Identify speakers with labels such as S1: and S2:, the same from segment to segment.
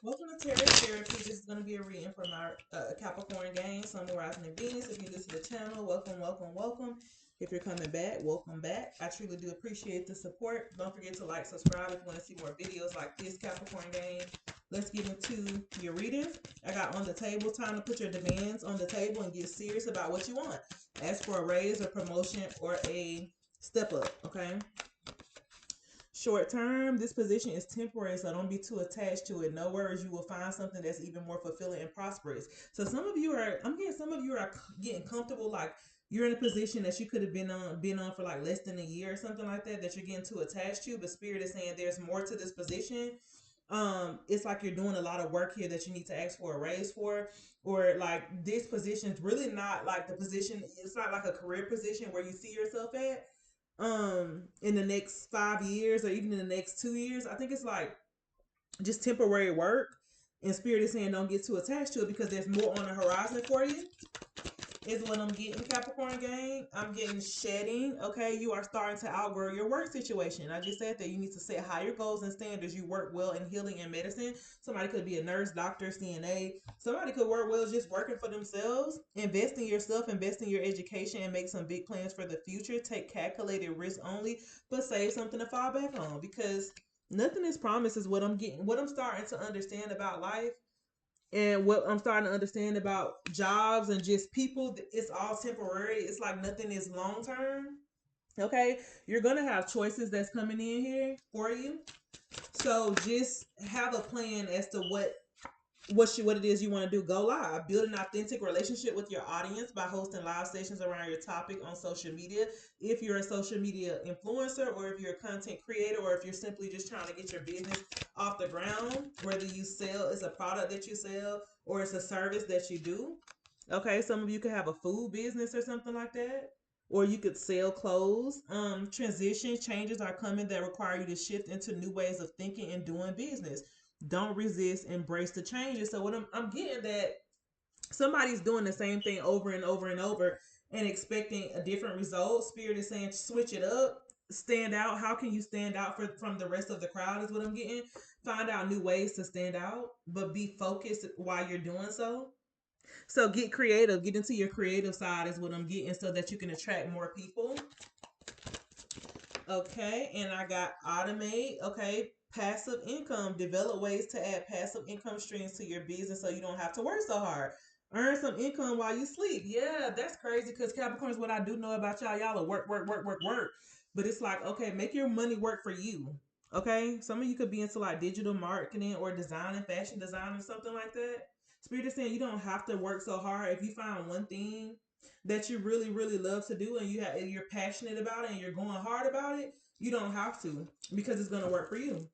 S1: Welcome to Terra Therapy. This is going to be a reading from our Capricorn game, Sun, Moon, Rising, and Venus. If you're new to the channel, welcome, welcome, welcome. If you're coming back, welcome back. I truly do appreciate the support. Don't forget to like, subscribe if you want to see more videos like this Capricorn game. Let's get into your reading. I got on the table, time to put your demands on the table and get serious about what you want. Ask for a raise or promotion or a step up, okay? Short term, this position is temporary, so don't be too attached to it. No worries, you will find something that's even more fulfilling and prosperous. So some of you are, I'm getting some of you are getting comfortable, like you're in a position that you could have been on for like less than a year or something like that, that you're getting too attached to. But Spirit is saying there's more to this position. It's like you're doing a lot of work here that you need to ask for a raise for, or like this position is really not like the position. It's not like a career position where you see yourself at in the next 5 years or even in the next 2 years. I think it's like just temporary work, and Spirit is saying don't get too attached to it because there's more on the horizon for you, is what I'm getting. Capricorn gang, I'm getting shedding. Okay, you are starting to outgrow your work situation. I just said that you need to set higher goals and standards. You work well in healing and medicine. Somebody could be a nurse, doctor, CNA. Somebody could work well just working for themselves. Invest in yourself, invest in your education, and make some big plans for the future. Take calculated risk only, but save something to fall back on, because nothing is promised, is what I'm getting. What I'm starting to understand about life, and what I'm starting to understand about jobs and just people, it's all temporary. It's like nothing is long term. Okay, you're gonna have choices that's coming in here for you. So just have a plan as to what it is you want to do. Go live. Build an authentic relationship with your audience by hosting live sessions around your topic on social media. If you're a social media influencer, or if you're a content creator, or if you're simply just trying to get your business off the ground, whether you sell, it's a product that you sell, or it's a service that you do. Okay, some of you could have a food business or something like that. Or you could sell clothes. Transition changes are coming that require you to shift into new ways of thinking and doing business. Don't resist, embrace the changes. So what I'm getting, that somebody's doing the same thing over and over and over and expecting a different result. Spirit is saying switch it up, stand out. How can you stand out from the rest of the crowd, is what I'm getting. Find out new ways to stand out, but be focused while you're doing so. So get creative, get into your creative side, is what I'm getting, so that you can attract more people. Okay, and I got automate. Okay, passive income. Develop ways to add passive income streams to your business so you don't have to work so hard. Earn some income while you sleep. Yeah, that's crazy, because Capricorns, what I do know about y'all, y'all are work, work, work, work, work. But it's like, okay, make your money work for you. Okay, some of you could be into like digital marketing or design and fashion design or something like that. Spirit is saying you don't have to work so hard. If you find one thing that you really really love to do, and you're passionate about it, and you're going hard about it, you don't have to, because it's going to work for you.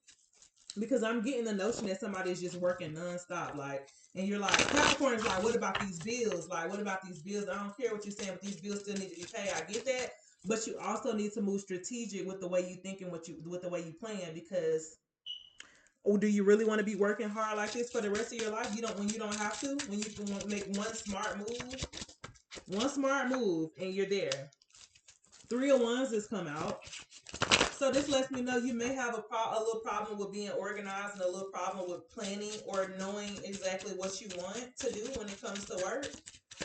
S1: Because I'm getting the notion that somebody is just working nonstop, like, and you're like, Capricorn is like, what about these bills? Like, what about these bills? I don't care what you're saying, but these bills still need to be paid. I get that, but you also need to move strategic with the way you think and with the way you plan, because do you really want to be working hard like this for the rest of your life? You don't, when you don't have to, when you can make one smart move and you're there. Three of Wands has come out. So this lets me know you may have a little problem with being organized, and a little problem with planning or knowing exactly what you want to do when it comes to work,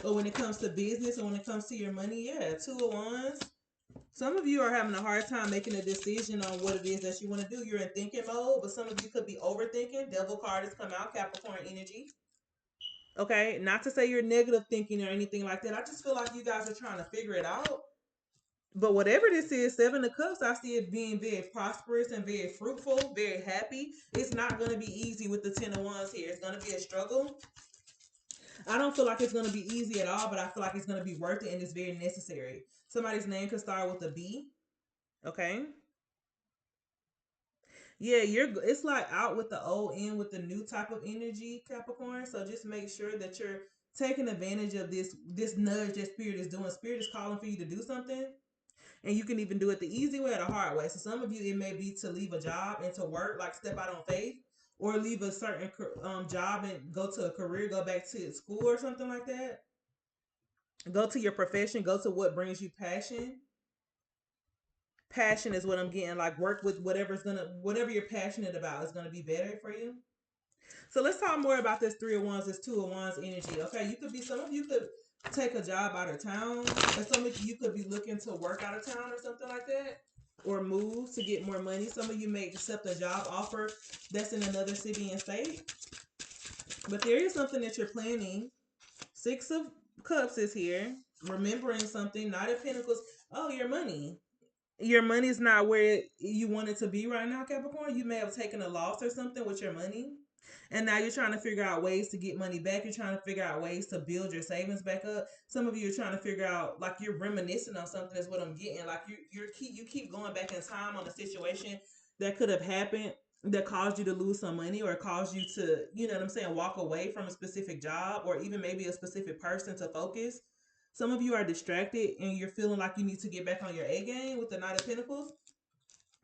S1: or when it comes to business, or when it comes to your money. Yeah, Two of Wands. Some of you are having a hard time making a decision on what it is that you want to do. You're in thinking mode, but some of you could be overthinking. Devil card has come out, Capricorn energy. Okay, not to say you're negative thinking or anything like that. I just feel like you guys are trying to figure it out. But whatever this is, Seven of Cups, I see it being very prosperous and very fruitful, very happy. It's not going to be easy with the Ten of Wands here. It's going to be a struggle. I don't feel like it's going to be easy at all, but I feel like it's going to be worth it, and it's very necessary. Somebody's name could start with a B. Okay. Yeah, it's like out with the old, in with the new type of energy, Capricorn. So just make sure that you're taking advantage of this nudge that Spirit is doing. Spirit is calling for you to do something, and you can even do it the easy way or the hard way. So some of you, it may be to leave a job and to work, like step out on faith, or leave a certain job and go to a career, go back to school or something like that. Go to your profession, go to what brings you passion. Passion is what I'm getting. Like work with whatever you're passionate about is gonna be better for you. So let's talk more about this Three of Wands, this Two of Wands energy. Okay, you could be, some of you could take a job out of town, or some of you could be looking to work out of town or something like that, or move to get more money. Some of you may accept a job offer that's in another city and state, but there is something that you're planning. Six of Cups is here, remembering something. Knight of Pentacles. Oh, your money. Your money's not where you want it to be right now, Capricorn. You may have taken a loss or something with your money. And now you're trying to figure out ways to get money back. You're trying to figure out ways to build your savings back up. Some of you are trying to figure out, like, you're reminiscing on something. Is what I'm getting. Like, you keep going back in time on a situation that could have happened that caused you to lose some money, or caused you to, you know what I'm saying, walk away from a specific job, or even maybe a specific person to focus. Some of you are distracted and you're feeling like you need to get back on your A game with the Knight of Pentacles.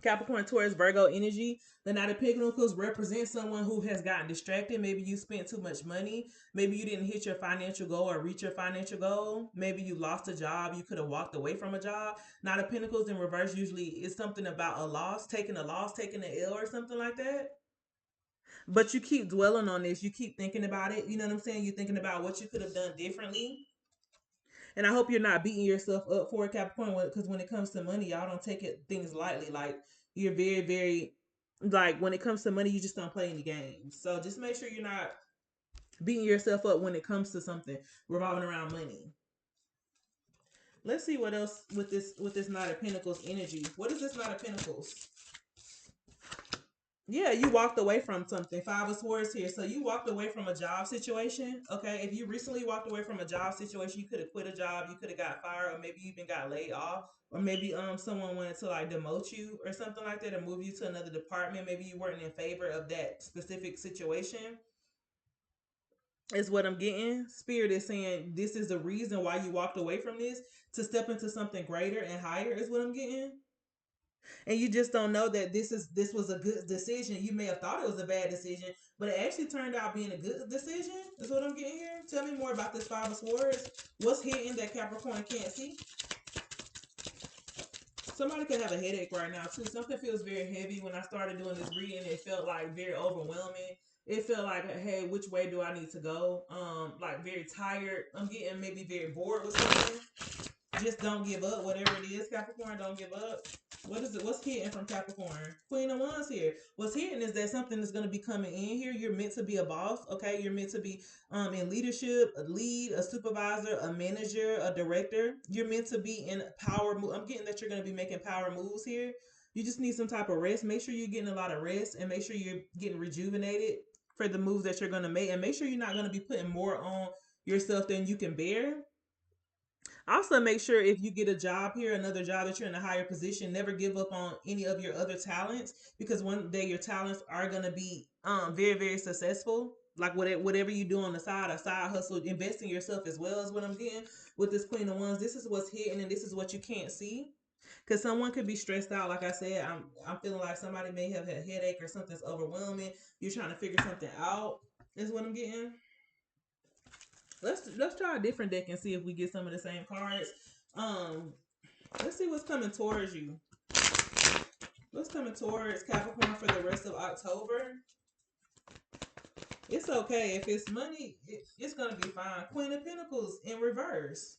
S1: Capricorn, Taurus, Virgo energy. The Knight of Pentacles represents someone who has gotten distracted. Maybe you spent too much money. Maybe you didn't hit your financial goal or reach your financial goal. Maybe you lost a job. You could have walked away from a job. Knight of Pentacles in reverse usually is something about a loss, taking an L or something like that. But you keep dwelling on this. You keep thinking about it. You know what I'm saying? You're thinking about what you could have done differently. And I hope you're not beating yourself up for it, Capricorn, because when it comes to money, y'all don't take it things lightly. Like, you're very, very, like, when it comes to money, you just don't play any games. So just make sure you're not beating yourself up when it comes to something revolving around money. Let's see what else with this Knight of Pentacles energy. What is this Knight of Pentacles? Yeah, you walked away from something. Five of Swords here. So you walked away from a job situation. Okay. If you recently walked away from a job situation, you could have quit a job, you could have got fired, or maybe you even got laid off. Or maybe someone wanted to, like, demote you or something like that, or move you to another department. Maybe you weren't in favor of that specific situation. Is what I'm getting. Spirit is saying this is the reason why you walked away from this, to step into something greater and higher, is what I'm getting. And you just don't know that this was a good decision. You may have thought it was a bad decision, but it actually turned out being a good decision. Is what I'm getting here. Tell me more about this Five of Swords. What's hidden that Capricorn can't see? Somebody could have a headache right now too. Something feels very heavy. When I started doing this reading, it felt like very overwhelming. It felt like, hey, which way do I need to go? Like, very tired. I'm getting maybe very bored with something. Just don't give up. Whatever it is, Capricorn, don't give up. What is it? What's hidden from Capricorn? Queen of Wands here. What's hidden is that something is going to be coming in here. You're meant to be a boss, okay? You're meant to be in leadership, a lead, a supervisor, a manager, a director. You're meant to be in power move. I'm getting that you're going to be making power moves here. You just need some type of rest. Make sure you're getting a lot of rest, and make sure you're getting rejuvenated for the moves that you're going to make, and make sure you're not going to be putting more on yourself than you can bear. Also, make sure if you get a job here, another job, that you're in a higher position, never give up on any of your other talents, because one day your talents are going to be very, very successful. Like, whatever you do on the side, a side hustle, invest in yourself as well, is what I'm getting with this Queen of Wands. This is what's hidden, and this is what you can't see. Because someone could be stressed out. Like I said, I'm feeling like somebody may have had a headache or something's overwhelming. You're trying to figure something out, is what I'm getting. Let's try a different deck and see if we get some of the same cards. Um, let's see what's coming towards you. What's coming towards Capricorn for the rest of October? It's okay. If it's money, it's gonna be fine. Queen of Pentacles in reverse.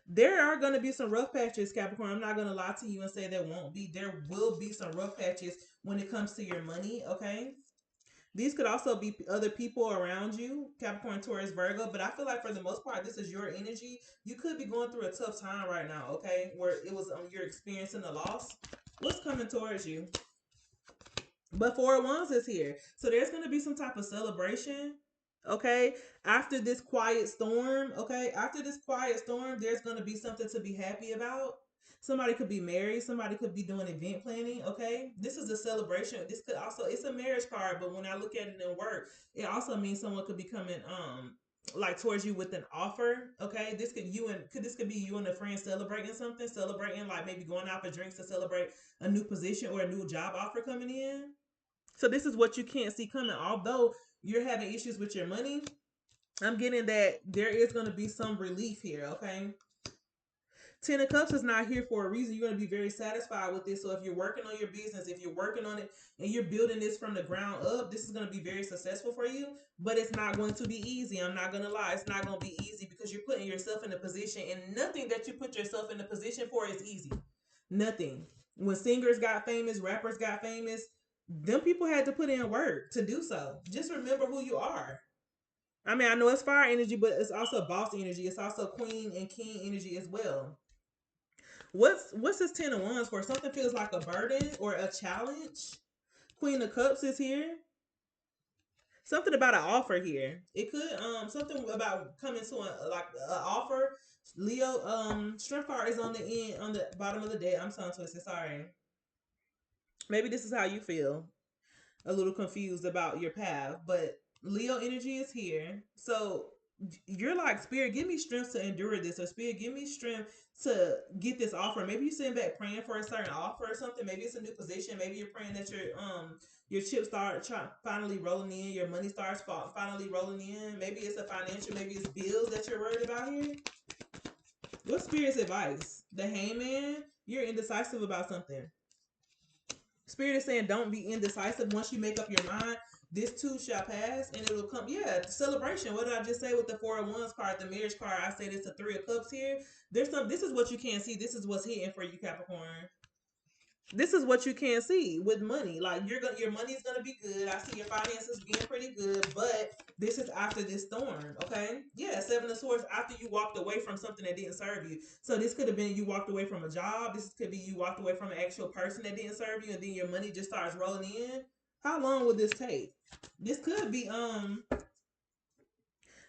S1: There are going to be some rough patches, Capricorn. I'm not going to lie to you and say there won't be. There will be some rough patches when it comes to your money, okay? These could also be other people around you, Capricorn, Taurus, Virgo. But I feel like for the most part, this is your energy. You could be going through a tough time right now, okay? Where it was you're experiencing a loss. What's coming towards you? But Four of Wands is here. So there's going to be some type of celebration, okay? After this quiet storm, okay? After this quiet storm, there's going to be something to be happy about. Somebody could be married. Somebody could be doing event planning, okay? This is a celebration. This could also, it's a marriage card, but when I look at it in work, it also means someone could be coming, like, towards you with an offer, okay? This could be you and a friend celebrating something, celebrating, like, maybe going out for drinks to celebrate a new position or a new job offer coming in. So this is what you can't see coming. Although you're having issues with your money, I'm getting that there is going to be some relief here, okay? Ten of Cups is not here for a reason. You're going to be very satisfied with this. So if you're working on your business, if you're working on it and you're building this from the ground up, this is going to be very successful for you. But it's not going to be easy. I'm not going to lie. It's not going to be easy because you're putting yourself in a position, and nothing that you put yourself in a position for is easy. Nothing. When singers got famous, rappers got famous, them people had to put in work to do so. Just remember who you are. I mean, I know it's fire energy, but it's also boss energy. It's also queen and king energy as well. What's this Ten of Wands for? Something feels like a burden or a challenge. Queen of Cups is here. Something about an offer here. It could something about coming to like an offer. Leo strength card is on the end on the bottom of the deck. I'm tongue twisted. Sorry. Maybe this is how you feel. A little confused about your path, but Leo energy is here. So you're like, Spirit, give me strength to endure this, or Spirit, give me strength to get this offer. Maybe you're sitting back praying for a certain offer or something. Maybe it's a new position. Maybe you're praying that your chips start finally rolling in, your money starts finally rolling in. Maybe it's a financial, maybe it's bills that you're worried about here. What Spirit's advice? The Hangman, you're indecisive about something. Spirit is saying don't be indecisive. Once you make up your mind, this too shall pass and it'll come. Yeah, celebration. What did I just say with the Four of Wands card, the marriage card? I said it's the Three of Cups here. There's some. This is what you can't see. This is what's hidden for you, Capricorn. This is what you can't see with money. Like your money's gonna be good. I see your finances being pretty good, but this is after this storm. Okay, yeah, Seven of Swords after you walked away from something that didn't serve you. So this could have been you walked away from a job. This could be you walked away from an actual person that didn't serve you, and then your money just starts rolling in. How long would this take? This could be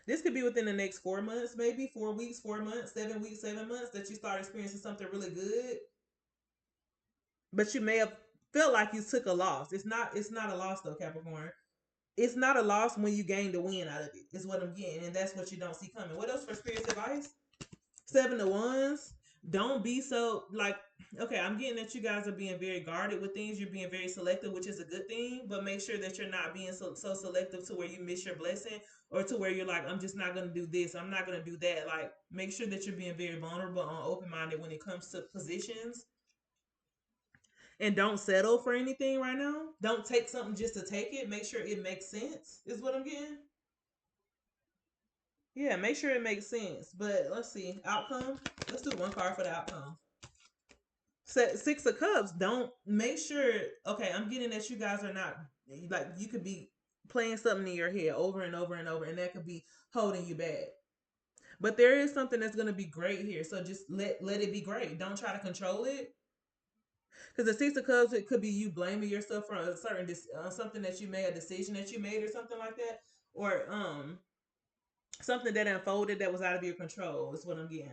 S1: this could be within the next 4 months, maybe 4 weeks, 4 months, 7 weeks, 7 months that you start experiencing something really good. But you may have felt like you took a loss. It's not a loss though, Capricorn. It's not a loss when you gain the win out of it. Is what I'm getting, and that's what you don't see coming. What else for Spirit's advice? Seven of Wands. Don't be so like. Okay, I'm getting that you guys are being very guarded with things. You're being very selective, which is a good thing. But make sure that you're not being so selective to where you miss your blessing, or to where you're like, I'm just not gonna do this. I'm not gonna do that. Like, make sure that you're being very vulnerable and open minded when it comes to positions, and don't settle for anything right now. Don't take something just to take it. Make sure it makes sense, is what I'm getting. Yeah, make sure it makes sense. But let's see. Outcome. Let's do one card for the outcome. Six of Cups. Don't make sure. Okay, I'm getting that you guys are not like you could be playing something in your head over and over and over, and that could be holding you back. But there is something that's gonna be great here. So just let it be great. Don't try to control it. Because the Six of Cups, it could be you blaming yourself for a certain something that you made, a decision that you made, or something like that, or something that unfolded that was out of your control. Is what I'm getting.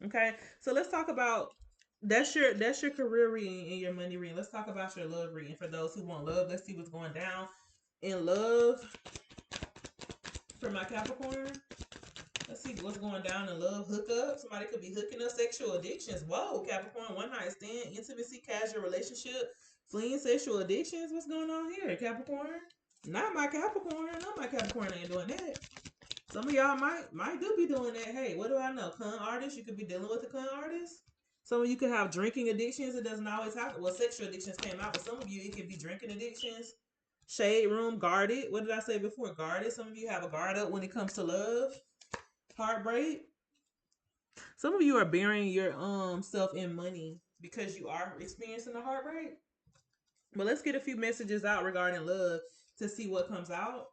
S1: Okay, so let's talk about that's your career reading and your money reading. Let's talk about your love reading for those who want love. Let's see what's going down in love for my Capricorn. Let's see what's going down in love. Hookup. Somebody could be hooking up. Sexual addictions. Whoa, Capricorn. One night stand. Intimacy. Casual relationship. Fleeing sexual addictions. What's going on here, Capricorn? Not my Capricorn. No, my Capricorn ain't doing that. Some of y'all might do be doing that. Hey, what do I know? Con artist. You could be dealing with a con artist. Some of you could have drinking addictions. It doesn't always happen. Well, sexual addictions came out, but some of you it could be drinking addictions. Shade room. Guarded. What did I say before? Guarded. Some of you have a guard up when it comes to love. Heartbreak. Some of you are burying your self in money because you are experiencing a heartbreak. But let's get a few messages out regarding love to see what comes out.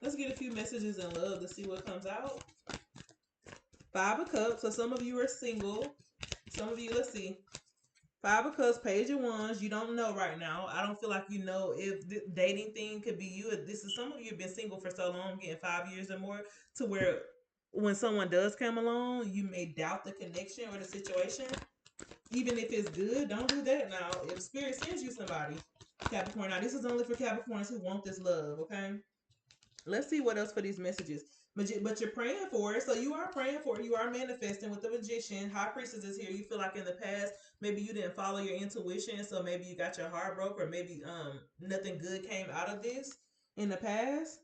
S1: Let's get a few messages in love to see what comes out. Five of Cups. So some of you are single. Some of you, let's see. Five of Cups, Page of Wands. You don't know right now. I don't feel like you know if the dating thing could be you. If this is some of you have been single for so long, getting 5 years or more, to where when someone does come along, you may doubt the connection or the situation. Even if it's good, don't do that now. If Spirit sends you somebody, Capricorn. Now this is only for Capricorns who want this love, okay? Let's see what else for these messages. But you're praying for it. So you are praying for it. You are manifesting with the Magician. High Priestess is here. You feel like in the past, maybe you didn't follow your intuition. So maybe you got your heart broke, or maybe nothing good came out of this in the past.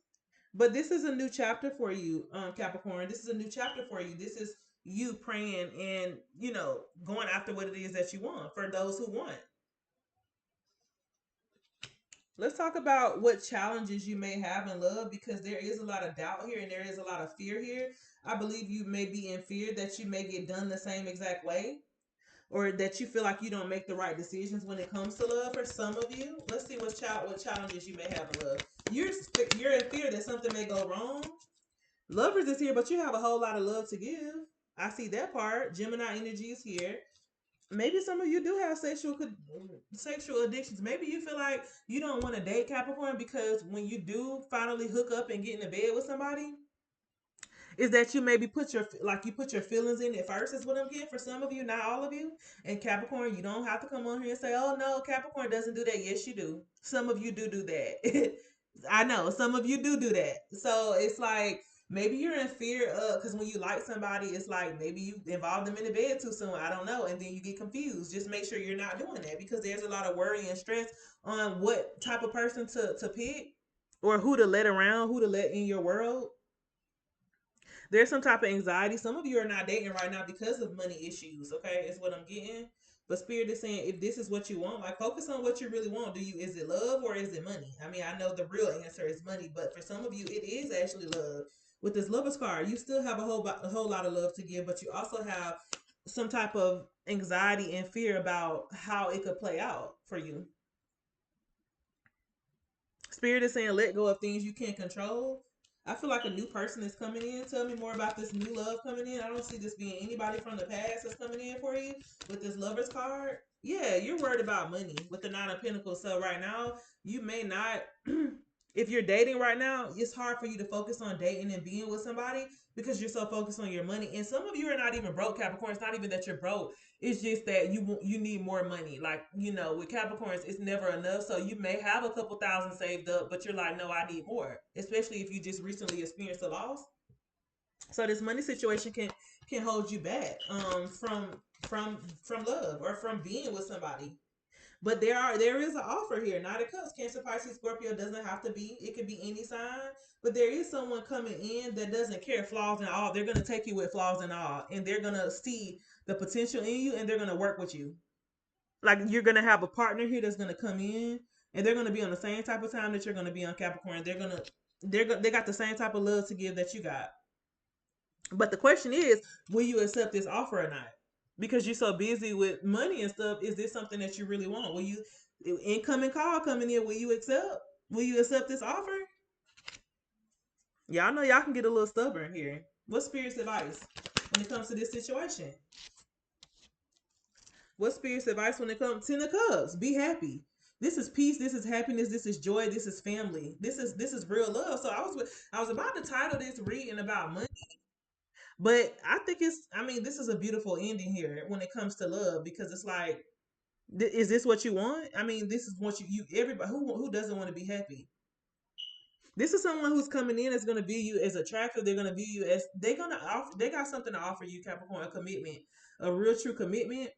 S1: But this is a new chapter for you, Capricorn. This is a new chapter for you. This is you praying and, going after what it is that you want for those who want. Let's talk about what challenges you may have in love because there is a lot of doubt here and there is a lot of fear here. I believe you may be in fear that you may get done the same exact way or that you feel like you don't make the right decisions when it comes to love for some of you. Let's see what challenges you may have in love. You're in fear that something may go wrong. Lovers is here, but you have a whole lot of love to give. I see that part. Gemini energy is here. Maybe some of you do have sexual addictions. Maybe you feel like you don't want to date Capricorn because when you do finally hook up and get in the bed with somebody, is that you maybe put your feelings in it first is what I'm getting for some of you, not all of you. And Capricorn, you don't have to come on here and say, oh no, Capricorn doesn't do that. Yes, you do. Some of you do that. I know some of you do that. So it's like maybe you're in fear of because when you like somebody, it's like maybe you involve them in the bed too soon. I don't know, and then you get confused. Just make sure you're not doing that because there's a lot of worry and stress on what type of person to pick or who to let around, who to let in your world. There's some type of anxiety. Some of you are not dating right now because of money issues. Okay, is what I'm getting. But Spirit is saying, if this is what you want, like focus on what you really want. Is it love or is it money? I mean, I know the real answer is money, but for some of you, it is actually love. With this Lover's card, you still have a whole lot of love to give, but you also have some type of anxiety and fear about how it could play out for you. Spirit is saying let go of things you can't control. I feel like a new person is coming in. Tell me more about this new love coming in. I don't see this being anybody from the past that's coming in for you with this Lover's card. Yeah, you're worried about money with the Nine of Pentacles. So right now, you may not. If you're dating right now, it's hard for you to focus on dating and being with somebody because you're so focused on your money. And some of you are not even broke, Capricorn. It's not even that you're broke. It's just that you need more money. Like, with Capricorns, it's never enough. So you may have a couple thousand saved up, but you're like, no, I need more. Especially if you just recently experienced a loss. So this money situation can hold you back from love or from being with somebody. But there is an offer here. Not a cups. Cancer, Pisces, Scorpio doesn't have to be. It could be any sign. But there is someone coming in that doesn't care flaws and all. They're gonna take you with flaws and all, and they're gonna see the potential in you, and they're gonna work with you. Like you're gonna have a partner here that's gonna come in, and they're gonna be on the same type of time that you're gonna be on Capricorn. They got the same type of love to give that you got. But the question is, will you accept this offer or not? Because you're so busy with money and stuff, is this something that you really want? Will you incoming call coming in? Will you accept? Will you accept this offer? Y'all know y'all can get a little stubborn here. What's Spirit's advice when it comes to this situation? What's Spirit's advice when it comes to 10 of Cups? Be happy. This is peace. This is happiness. This is joy. This is family. This is real love. So I was about to title this reading about money. But I think this is a beautiful ending here when it comes to love because it's like, is this what you want? I mean, this is what everybody who doesn't want to be happy. This is someone who's coming in that's going to view you as attractive. They're going to view you as they got something to offer you, Capricorn, a commitment, a real true commitment.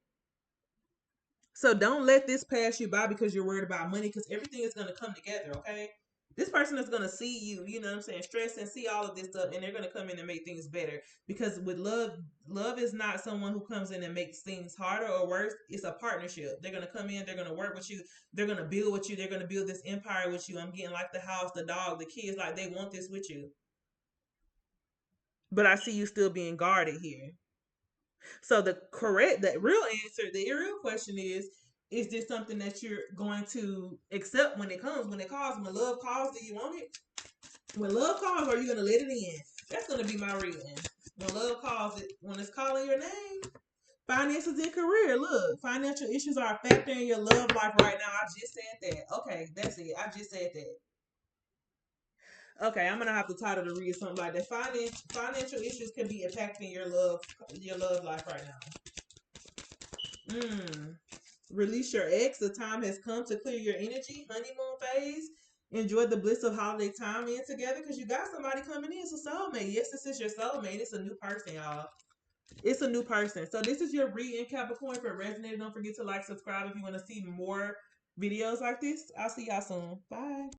S1: So don't let this pass you by because you're worried about money because everything is going to come together, okay? This person is going to see you, you know what I'm saying, stress and see all of this stuff, and they're going to come in and make things better. Because with love is not someone who comes in and makes things harder or worse. It's a partnership. They're going to come in, they're going to work with you, they're going to build with you, they're going to build this empire with you. I'm getting like the house, the dog, the kids, like they want this with you. But I see you still being guarded here. So the real question is this something that you're going to accept when it comes, when it calls, when love calls, do you want it? When love calls, are you going to let it in? That's going to be my reading. When love calls, when it's calling your name, finances and career. Look, financial issues are a factor in your love life right now. I just said that. Okay, that's it. I just said that. Okay, I'm gonna have to title to read something like that. Financial issues can be impacting your love life right now. Release your ex. The time has come to clear your energy. Honeymoon phase. Enjoy the bliss of holiday time in together because you got somebody coming in. It's a soulmate. Yes, this is your soulmate. It's a new person, y'all. It's a new person. So this is your reading, Capricorn. If it resonated, don't forget to like, subscribe if you want to see more videos like this. I'll see y'all soon. Bye.